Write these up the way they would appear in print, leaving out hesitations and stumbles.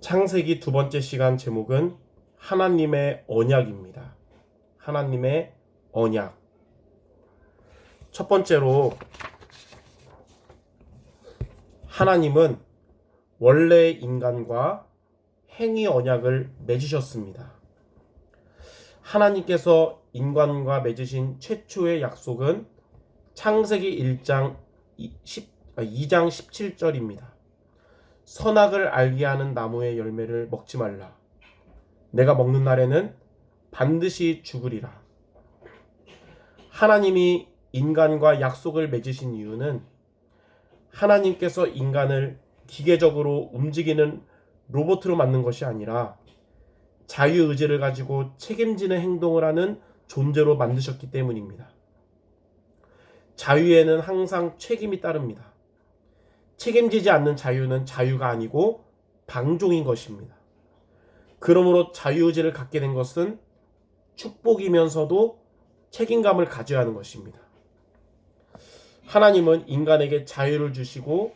창세기 두 번째 시간 제목은 하나님의 언약입니다. 하나님의 언약. 첫 번째로 하나님은 원래 인간과 행위 언약을 맺으셨습니다. 하나님께서 인간과 맺으신 최초의 약속은 창세기 2장 17절입니다. 선악을 알게 하는 나무의 열매를 먹지 말라. 내가 먹는 날에는 반드시 죽으리라. 하나님이 인간과 약속을 맺으신 이유는 하나님께서 인간을 기계적으로 움직이는 로봇으로 만든 것이 아니라 자유의지를 가지고 책임지는 행동을 하는 존재로 만드셨기 때문입니다. 자유에는 항상 책임이 따릅니다. 책임지지 않는 자유는 자유가 아니고 방종인 것입니다. 그러므로 자유의지를 갖게 된 것은 축복이면서도 책임감을 가져야 하는 것입니다. 하나님은 인간에게 자유를 주시고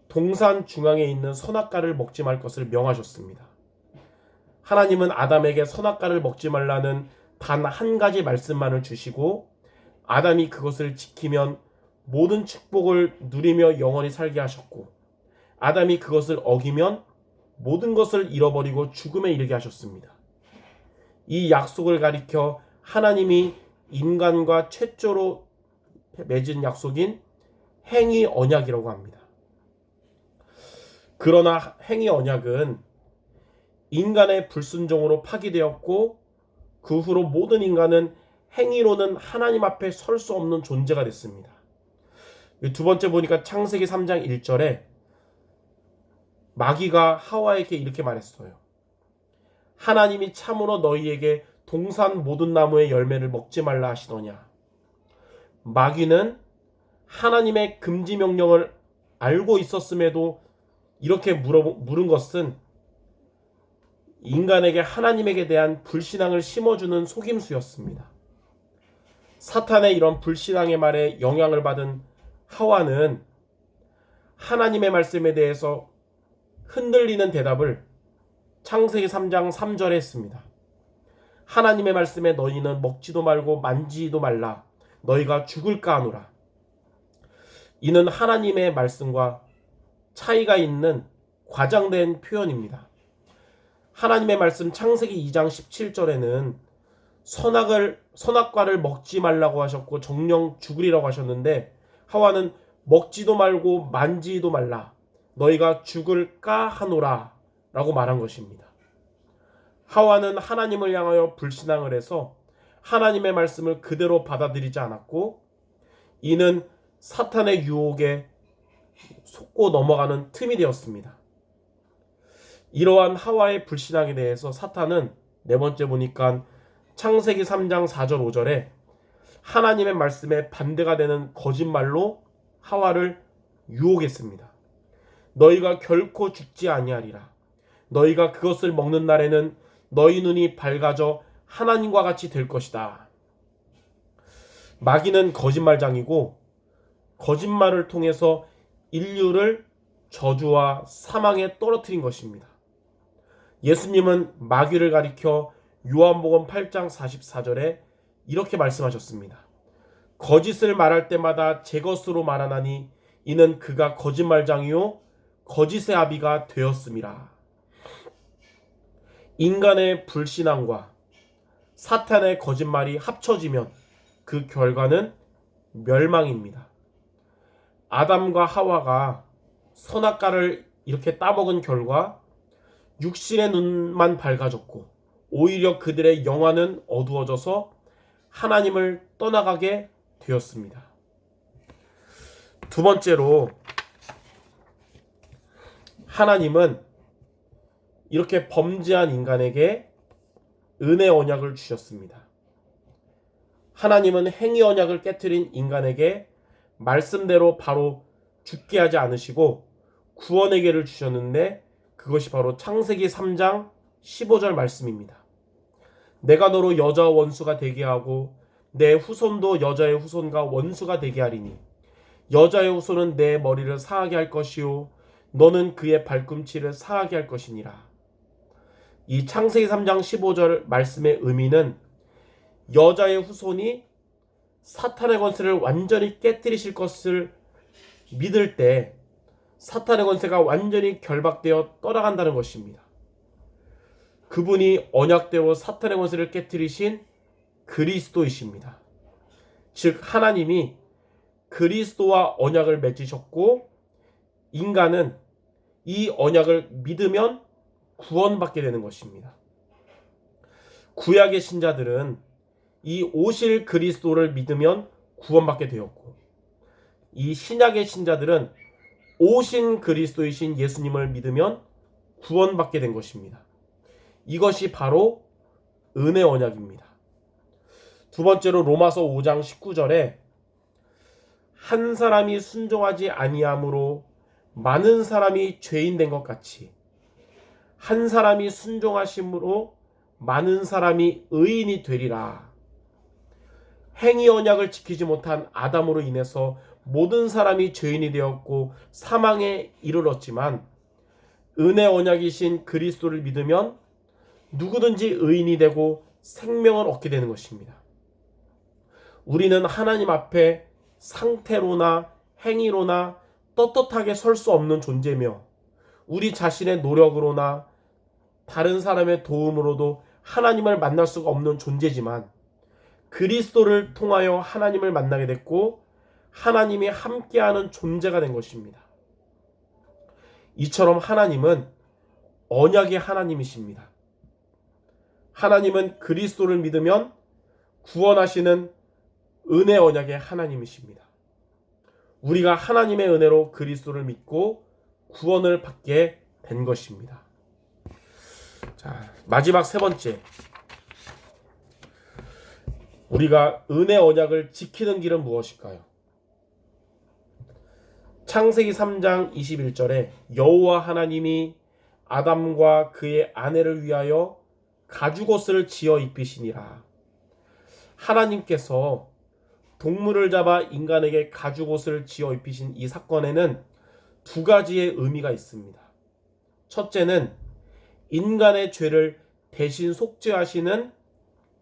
동산 중앙에 있는 선악과를 먹지 말 것을 명하셨습니다. 하나님은 아담에게 선악과를 먹지 말라는 단 한 가지 말씀만을 주시고 아담이 그것을 지키면 모든 축복을 누리며 영원히 살게 하셨고 아담이 그것을 어기면 모든 것을 잃어버리고 죽음에 이르게 하셨습니다. 이 약속을 가리켜 하나님이 인간과 최초로 맺은 약속인 행위 언약이라고 합니다. 그러나 행위 언약은 인간의 불순종으로 파기되었고 그 후로 모든 인간은 행위로는 하나님 앞에 설 수 없는 존재가 됐습니다. 두 번째 보니까 창세기 3장 1절에 마귀가 하와에게 이렇게 말했어요. 하나님이 참으로 너희에게 동산 모든 나무의 열매를 먹지 말라 하시더냐. 마귀는 하나님의 금지 명령을 알고 있었음에도 이렇게 물은 것은 인간에게 하나님에게 대한 불신앙을 심어주는 속임수였습니다. 사탄의 이런 불신앙의 말에 영향을 받은 하와는 하나님의 말씀에 대해서 흔들리는 대답을 창세기 3장 3절에 했습니다. 하나님의 말씀에 너희는 먹지도 말고 만지지도 말라. 너희가 죽을까 하노라. 이는 하나님의 말씀과 차이가 있는 과장된 표현입니다. 하나님의 말씀 창세기 2장 17절에는 선악과를 먹지 말라고 하셨고 정령 죽으리라고 하셨는데 하와는 먹지도 말고 만지지도 말라. 너희가 죽을까 하노라 라고 말한 것입니다. 하와는 하나님을 향하여 불신앙을 해서 하나님의 말씀을 그대로 받아들이지 않았고 이는 사탄의 유혹에 속고 넘어가는 틈이 되었습니다. 이러한 하와의 불신앙에 대해서 사탄은 네 번째 보니까 창세기 3장 4절 5절에 하나님의 말씀에 반대가 되는 거짓말로 하와를 유혹했습니다. 너희가 결코 죽지 아니하리라. 너희가 그것을 먹는 날에는 너희 눈이 밝아져 하나님과 같이 될 것이다. 마귀는 거짓말장이고 거짓말을 통해서 인류를 저주와 사망에 떨어뜨린 것입니다. 예수님은 마귀를 가리켜 요한복음 8장 44절에 이렇게 말씀하셨습니다. 거짓을 말할 때마다 제 것으로 말하나니 이는 그가 거짓말장이요 거짓의 아비가 되었음이라. 인간의 불신앙과 사탄의 거짓말이 합쳐지면 그 결과는 멸망입니다. 아담과 하와가 선악과를 이렇게 따먹은 결과 육신의 눈만 밝아졌고 오히려 그들의 영안은 어두워져서 하나님을 떠나가게 되었습니다. 두 번째로 하나님은 이렇게 범죄한 인간에게 은혜 언약을 주셨습니다. 하나님은 행위 언약을 깨트린 인간에게 말씀대로 바로 죽게 하지 않으시고 구원의 길을 주셨는데 그것이 바로 창세기 3장 15절 말씀입니다. 내가 너로 여자와 원수가 되게 하고 내 후손도 여자의 후손과 원수가 되게 하리니 여자의 후손은 내 머리를 상하게 할 것이요 너는 그의 발꿈치를 상하게 할 것이니라. 이 창세기 3장 15절 말씀의 의미는 여자의 후손이 사탄의 권세를 완전히 깨뜨리실 것을 믿을 때 사탄의 권세가 완전히 결박되어 떠나간다는 것입니다. 그분이 언약대로 사탄의 권세를 깨뜨리신 그리스도이십니다. 즉 하나님이 그리스도와 언약을 맺으셨고 인간은 이 언약을 믿으면 구원받게 되는 것입니다. 구약의 신자들은 이 오실 그리스도를 믿으면 구원받게 되었고 이 신약의 신자들은 오신 그리스도이신 예수님을 믿으면 구원받게 된 것입니다. 이것이 바로 은혜 언약입니다. 두 번째로 로마서 5장 19절에 한 사람이 순종하지 아니함으로 많은 사람이 죄인 된 것 같이 한 사람이 순종하심으로 많은 사람이 의인이 되리라. 행위 언약을 지키지 못한 아담으로 인해서 모든 사람이 죄인이 되었고 사망에 이르렀지만 은혜 언약이신 그리스도를 믿으면 누구든지 의인이 되고 생명을 얻게 되는 것입니다. 우리는 하나님 앞에 상태로나 행위로나 떳떳하게 설 수 없는 존재며 우리 자신의 노력으로나 다른 사람의 도움으로도 하나님을 만날 수가 없는 존재지만 그리스도를 통하여 하나님을 만나게 됐고 하나님이 함께하는 존재가 된 것입니다. 이처럼 하나님은 언약의 하나님이십니다. 하나님은 그리스도를 믿으면 구원하시는 은혜 언약의 하나님이십니다. 우리가 하나님의 은혜로 그리스도를 믿고 구원을 받게 된 것입니다. 자, 마지막 세 번째. 우리가 은혜 언약을 지키는 길은 무엇일까요? 창세기 3장 21절에 여호와 하나님이 아담과 그의 아내를 위하여 가죽옷을 지어 입히시니라. 하나님께서 동물을 잡아 인간에게 가죽옷을 지어 입히신 이 사건에는 두 가지의 의미가 있습니다. 첫째는 인간의 죄를 대신 속죄하시는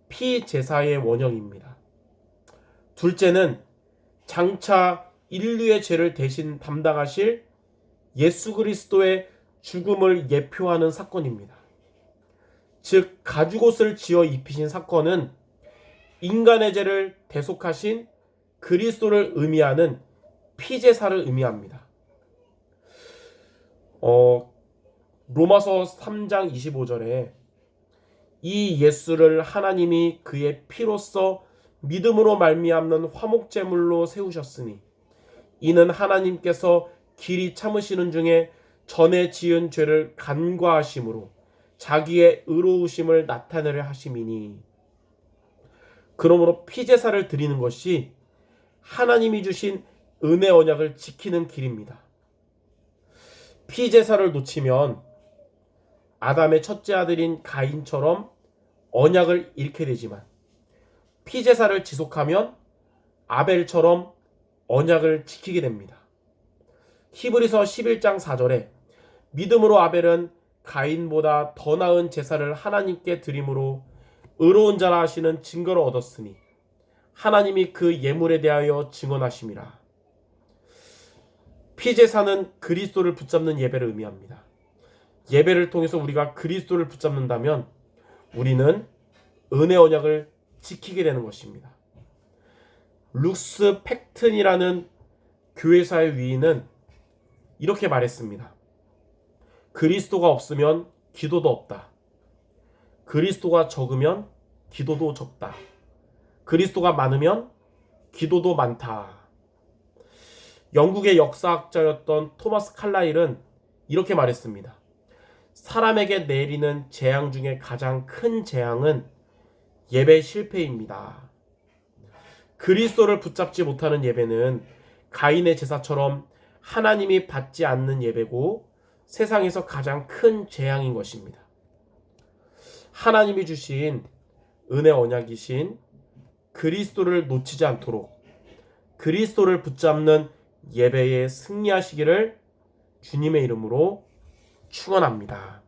피제사의 원형입니다. 둘째는 장차 인류의 죄를 대신 담당하실 예수 그리스도의 죽음을 예표하는 사건입니다. 즉 가죽옷을 지어 입히신 사건은 인간의 죄를 대속하신 그리스도를 의미하는 피제사를 의미합니다. 로마서 3장 25절에 이 예수를 하나님이 그의 피로써 믿음으로 말미암는 화목제물로 세우셨으니 이는 하나님께서 길이 참으시는 중에 전에 지은 죄를 간과하심으로 자기의 의로우심을 나타내려 하심이니. 그러므로 피제사를 드리는 것이 하나님이 주신 은혜 언약을 지키는 길입니다. 피제사를 놓치면 아담의 첫째 아들인 가인처럼 언약을 잃게 되지만 피제사를 지속하면 아벨처럼 언약을 지키게 됩니다. 히브리서 11장 4절에 믿음으로 아벨은 가인보다 더 나은 제사를 하나님께 드림으로 의로운 자라 하시는 증거를 얻었으니 하나님이 그 예물에 대하여 증언하심이라. 피제사는 그리스도를 붙잡는 예배를 의미합니다. 예배를 통해서 우리가 그리스도를 붙잡는다면 우리는 은혜 언약을 지키게 되는 것입니다. 룩스 팩튼이라는 교회사의 위인은 이렇게 말했습니다. 그리스도가 없으면 기도도 없다. 그리스도가 적으면 기도도 적다. 그리스도가 많으면 기도도 많다. 영국의 역사학자였던 토마스 칼라일은 이렇게 말했습니다. 사람에게 내리는 재앙 중에 가장 큰 재앙은 예배 실패입니다. 그리스도를 붙잡지 못하는 예배는 가인의 제사처럼 하나님이 받지 않는 예배고 세상에서 가장 큰 재앙인 것입니다. 하나님이 주신 은혜 언약이신 그리스도를 놓치지 않도록 그리스도를 붙잡는 예배에 승리하시기를 주님의 이름으로 축원합니다.